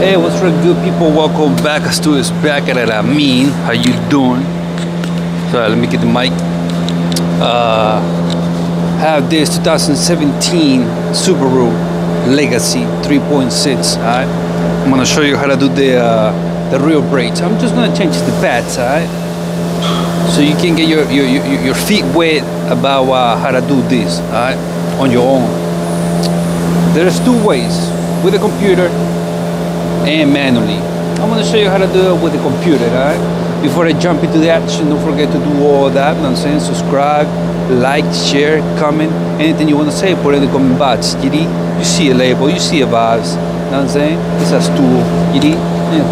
Hey, what's real good, people? Welcome back. Axtuo is back at it. How you doing? So let me get the mic. Have this 2017 Subaru Legacy 3.6. Alright, I'm gonna show you how to do the rear brakes. I'm just gonna change the pads, alright, so you can get your feet wet about how to do this, alright, on your own. There's two ways: with a computer and manually. I'm gonna show you how to do it with the computer, alright? Before I jump into the action, don't forget to do all that, you know what I'm saying? Subscribe, like, share, comment, anything you wanna say, put it in the comment box. You see a label, you see a vibes, you know what I'm saying? This is Axtuo, let me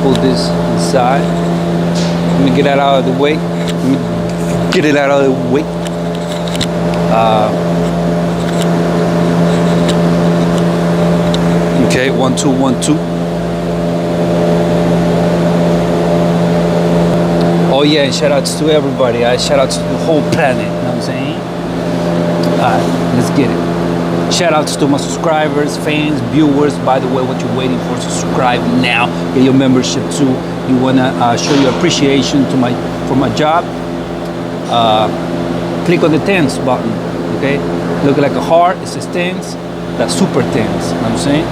pull this inside. Let me get that out of the way. Let me get it out of the way. Okay, 1 2 1 2. Oh yeah, and shout outs to everybody. Shout outs to the whole planet, you know what I'm saying? Alright, let's get it. Shout outs to my subscribers, fans, viewers. By the way, what you're waiting for, subscribe now. Get your membership too. You wanna show your appreciation to for my job. Click on the tens button, okay? Look like a heart, it says tens. That's super tens, you know what I'm saying?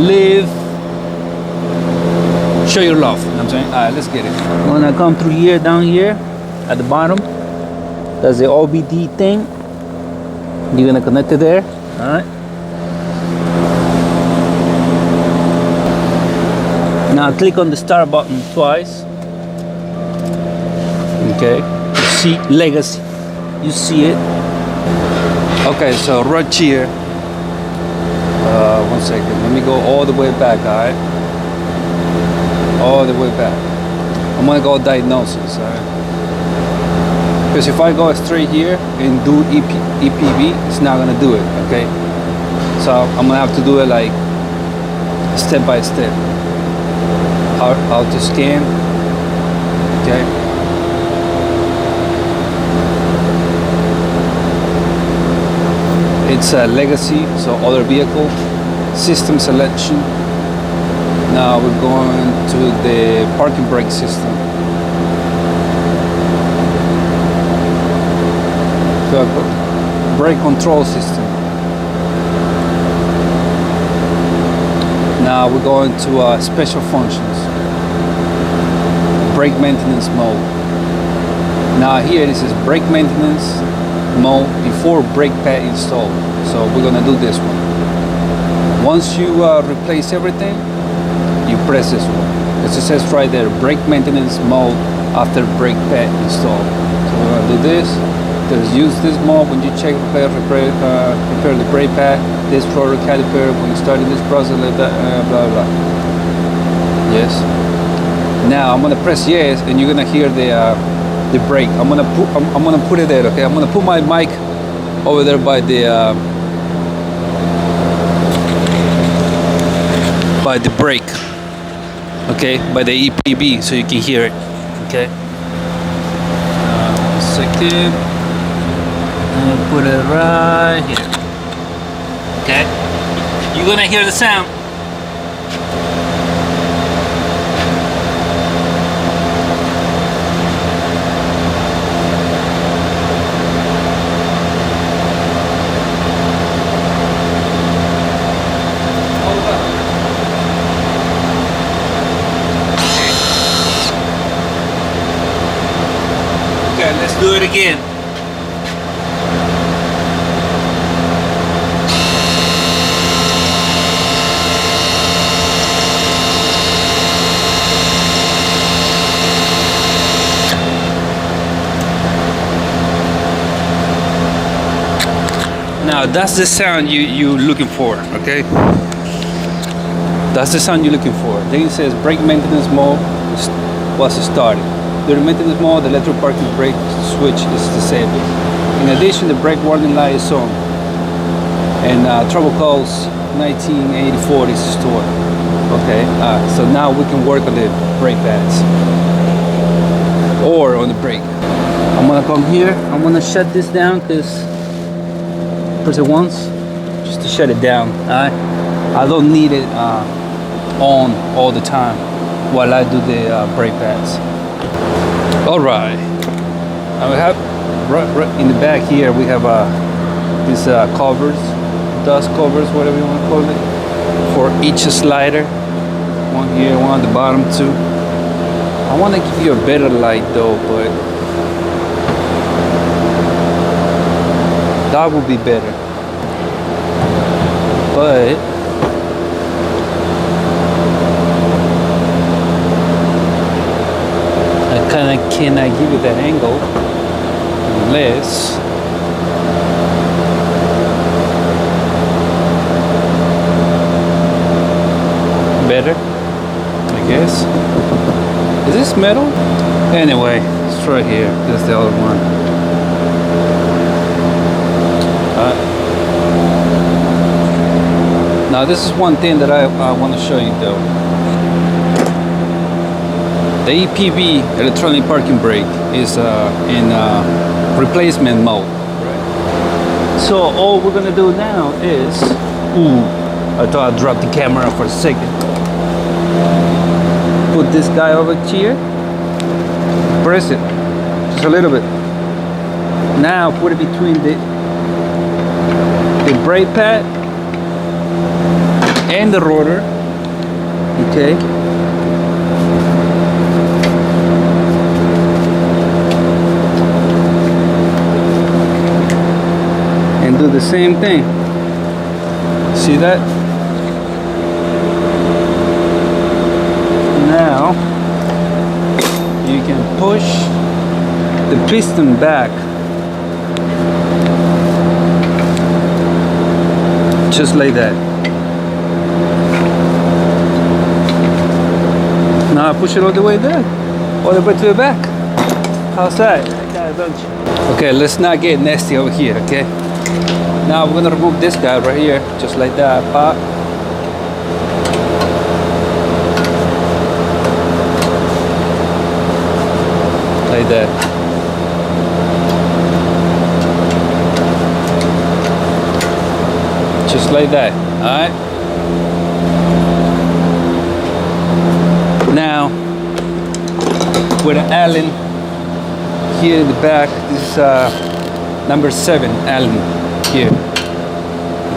Live, show your love, you know what I'm saying? Alright, let's get it. When I come through here, down here at the bottom, that's the OBD thing. You're gonna connect it there. Alright, now click on the start button twice. Okay, you see Legacy, you see it. Okay, so right here, 1 second, let me go all the way back. Alright, all the way back. I'm gonna go diagnosis, alright? Because if I go straight here and do EPB, it's not gonna do it, okay? So I'm gonna have to do it like step by step. How to scan, okay? It's a Legacy, so other vehicle, system selection. Now we're going to the parking brake system. So brake control system. Now we're going to special functions. Brake maintenance mode. Now here this is brake maintenance mode before brake pad install. So we're gonna do this one. Once you replace everything, you press this one. As it says right there, brake maintenance mode after brake pad install. So we're gonna do this. There's use this mode when you check repair the brake pad, this rotor caliper when you started this process like that, blah blah. Yes. Now I'm gonna press yes, and you're gonna hear the brake. I'm gonna put it there. Okay, I'm gonna put my mic over there by the brake. Okay, by the EPB, so you can hear it. Okay. 1 second. I'm gonna put it right here. Okay. You're gonna hear the sound. Let's do it again. Now that's the sound you're looking for, okay? That's the sound you're looking for. Then it says brake maintenance mode was started. During maintenance mode, the electric parking brake switch is disabled. In addition, the brake warning light is on. And trouble calls 1984 is stored. Okay, so now we can work on the brake pads or on the brake. I'm gonna come here. I'm gonna shut this down because press it once just to shut it down. I don't need it on all the time while I do the brake pads. All right, and we have right in the back here we have these covers, dust covers, whatever you want to call it, for each slider. One here, one at the bottom too. I want to give you a better light though, but that would be better. But I kind of cannot give you that angle unless better, I guess. Is this metal? Anyway, it's right here. That's the other one. Now this is one thing that I want to show you though. The EPB, electronic parking brake, is in replacement mode. So all we're gonna do now is, I thought I'd drop the camera for a second. Put this guy over here, press it just a little bit. Now put it between the brake pad and the rotor. Okay. And do the same thing. See that? Now you can push the piston back just like that. Now I push it all the way there, all the way to the back. How's that? Okay, let's not get nasty over here, okay? Now we're gonna remove this guy right here, just like that. Pop. Like that. Just like that. Alright. Now with an Allen here in the back, this is number 7 Allen here.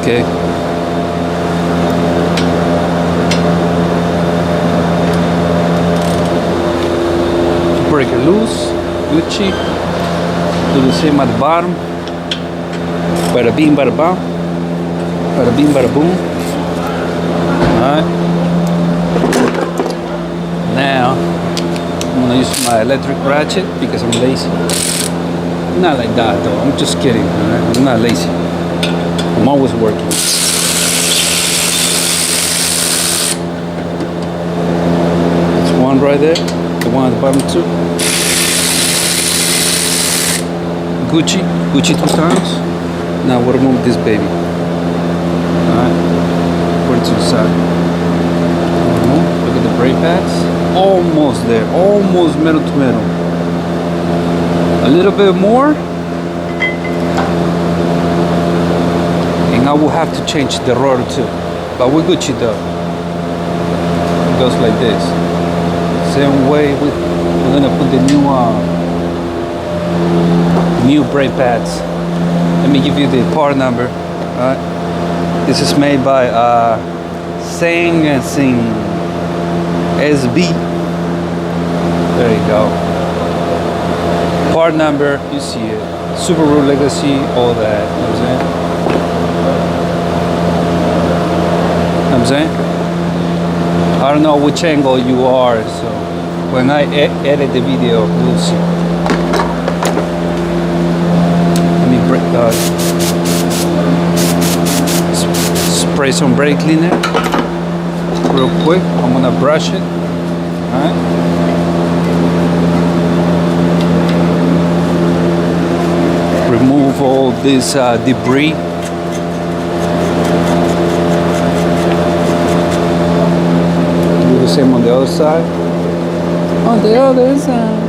Okay. Break it loose, Gucci. Do the same at the bottom. Bada bing, bada bam. Bada bing, bada boom. Alright. Now I'm gonna use my electric ratchet because I'm lazy. Not like that though, I'm just kidding. Right? I'm not lazy. I'm always working. There's one right there, the one at the bottom too. Gucci 2 times. Now we'll remove this baby. Alright, put it to the side. Look at the brake pads. Almost there, almost metal to metal. A little bit more, and I will have to change the rotor too. But we're Gucci though. It goes like this. Same way we're gonna put the new brake pads. Let me give you the part number. Alright. This is made by Sang SB. There you go. Part number, you see it. Subaru Legacy, all that. You know what I'm saying? I don't know which angle you are, so when I edit the video, we'll see. Let me spray some brake cleaner real quick. I'm gonna brush it. Alright. Remove all this debris. Do the same on the other side. On the other side.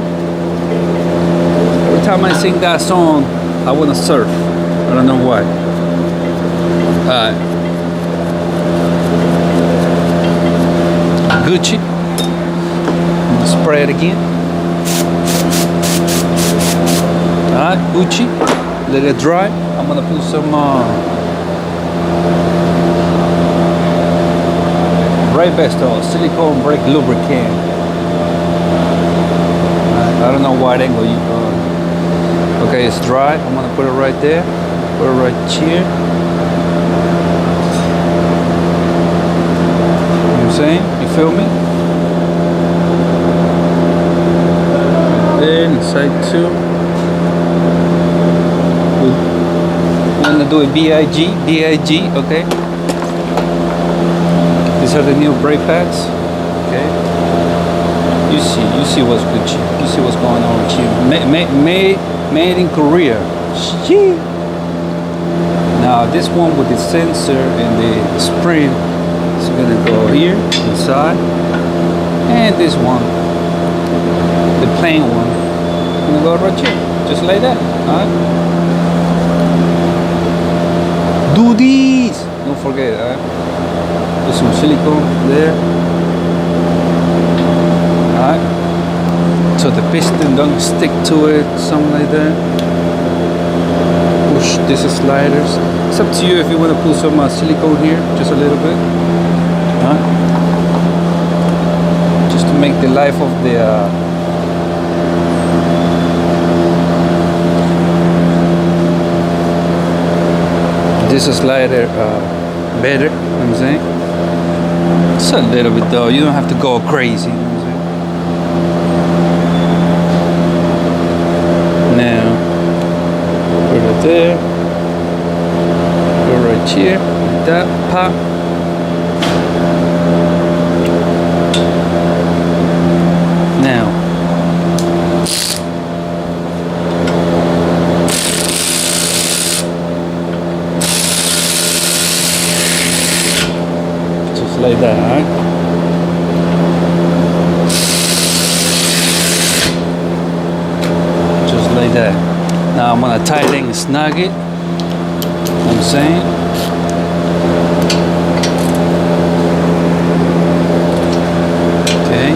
Every time I sing that song, I want to surf. I don't know why. Alright. Gucci. I'm gonna spray it again. Alright, Gucci. Let it dry. I'm gonna put some brake Besto silicone brake lubricant. I don't know what angle you okay, it's dry. I'm gonna put it right there. Put it right here. You know what I'm saying? You feel me? Then side 2. I'm gonna do a BIG, okay? These are the new brake pads, okay? You see what's Gucci. You see what's going on with you. Made in Korea. Shit. Now this one with the sensor and the spring is gonna go here inside, and this one, the plain one, gonna go right here, just like that. Alright. Do these. Don't forget. Alright. Put some silicone there. Alright. So the piston don't stick to it, something like that. Push these sliders. It's up to you if you want to put some silicone here, just a little bit. Alright. Just to make the life of the this slider better, you know what I'm saying? It's a little bit though, you don't have to go crazy, you know what I'm saying? Now, put it there, go right here, like that, pop. Now, like that, alright? Just like that. Now I'm gonna tighten and snug it. You know what I'm saying? Okay.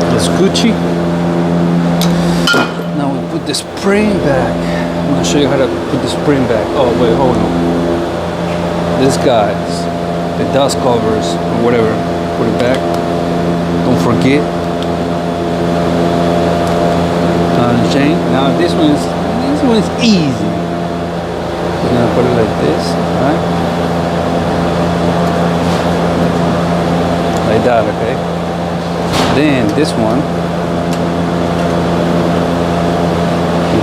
That's Gucci. Now we put the spring back. I'm gonna show you how to put the spring back. Oh wait, hold on. This guy's the dust covers or whatever. Put it back. Don't forget. Chain. Now this one is easy. We're gonna put it like this, right? Like that, okay? Then this one.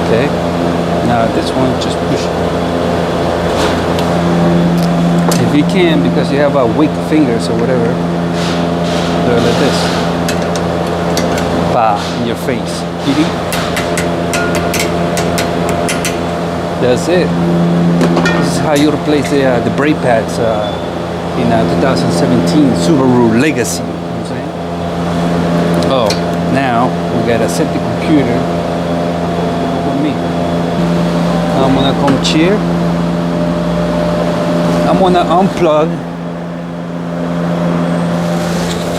Okay. Now this one, just push it. If you can, because you have weak fingers or whatever, do it like this. Bah, in your face. That's it. This is how you replace the brake pads in 2017 Subaru Legacy. You know what I'm saying? Oh, now we gotta set the computer with me. I'm gonna come here. I'm gonna unplug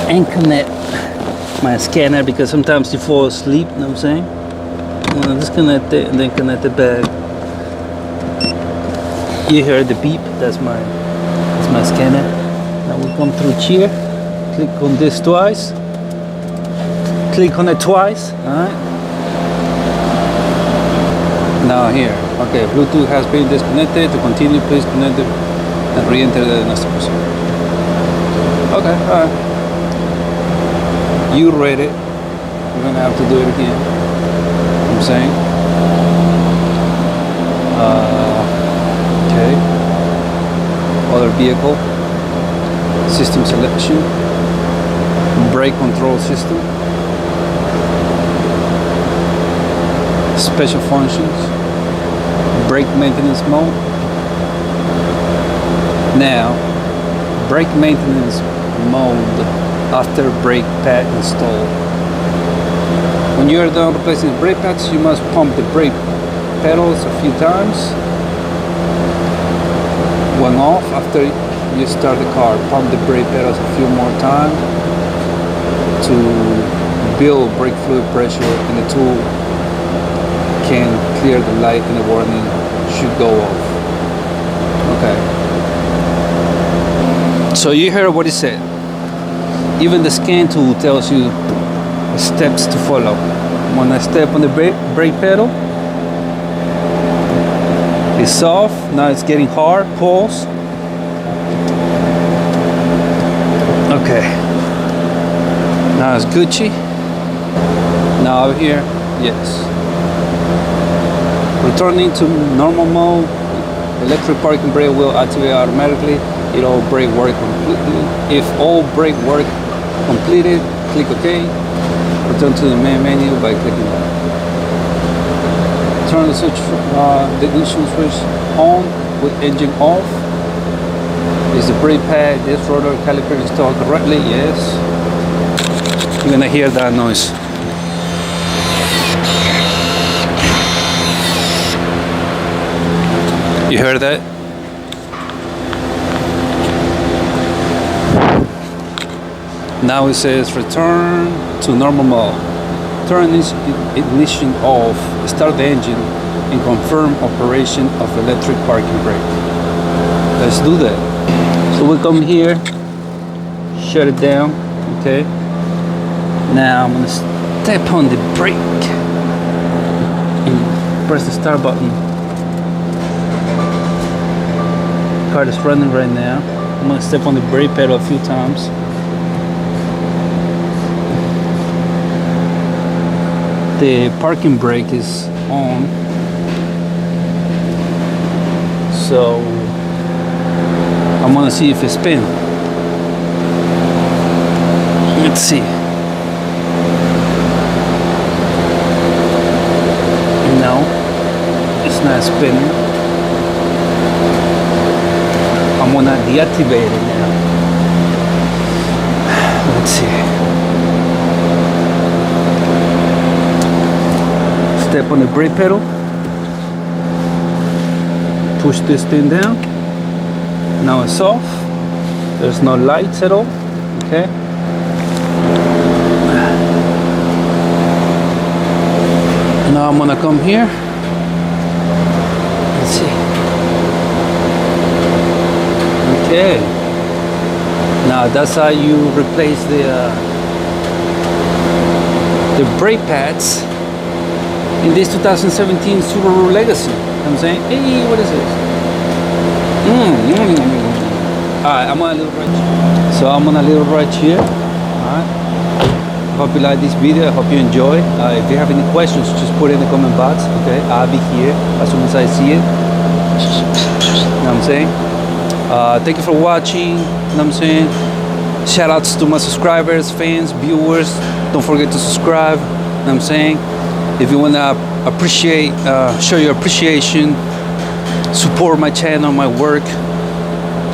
and connect my scanner because sometimes you fall asleep, you know what I'm saying? I'm gonna disconnect it and then connect it back. You heard the beep, that's my scanner. Now we come through here, click on this twice, click on it twice, alright? Now here, okay, Bluetooth has been disconnected. To continue, please connect it and re-enter the next person. Okay, alright. You read it. We're gonna have to do it again. You know what I'm saying? Okay. Other vehicle. System selection. Brake control system. Special functions, brake maintenance mode. Now, brake maintenance mode after brake pad install. When you are done replacing the brake pads, you must pump the brake pedals a few times. turn off after you start the car. Pump the brake pedals a few more times to build brake fluid pressure, and the tool can clear the light and the warning should go off. Okay. So you heard what he said. Even the scan tool tells you the steps to follow. When I step on the brake pedal, it's soft. Now it's getting hard. Pulse. Okay. Now it's Gucci. Now over here, yes. Returning to normal mode. Electric parking brake will activate automatically. It all brake work completely. If all brake work completed, click OK. Return to the main menu by clicking that. Turn the switch, the ignition switch on with engine off. Is the brake pad, this rotor caliper installed correctly? Yes. You're gonna hear that noise. You heard that? Now it says return to normal mode. Turn ignition off, start the engine, and confirm operation of electric parking brake. Let's do that. So we come here, shut it down, okay? Now I'm gonna step on the brake and press the start button. Car is running right now. I'm gonna step on the brake pedal a few times. The parking brake is on, so I'm gonna see if it spins. Let's see. No, it's not spinning. I'm gonna deactivate it now. Let's see. Step on the brake pedal, push this thing down. Now it's off. There's no lights at all. Okay. Now I'm gonna come here. Let's see. Okay. Now that's how you replace the brake pads in this 2017 Subaru Legacy. You know what I'm saying? Hey, what is this? Alright, I'm on a little right here. So I'm on a little right here. Alright. Hope you like this video. I hope you enjoy. If you have any questions, just put it in the comment box. Okay, I'll be here as soon as I see it. You know what I'm saying? Thank you for watching. You know what I'm saying? Shout outs to my subscribers, fans, viewers. Don't forget to subscribe. You know what I'm saying? If you want to appreciate, show your appreciation, support my channel, my work,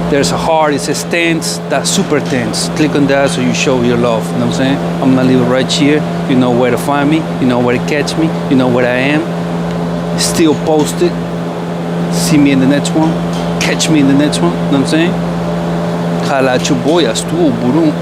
there's a heart, it says thanks, that's super thanks. Click on that so you show your love. You know what I'm saying? I'm gonna leave it right here. You know where to find me, you know where to catch me, you know where I am. Still posted. See me in the next one. Catch me in the next one. You know what I'm saying? Holla at your boy, Axtuo, Burum.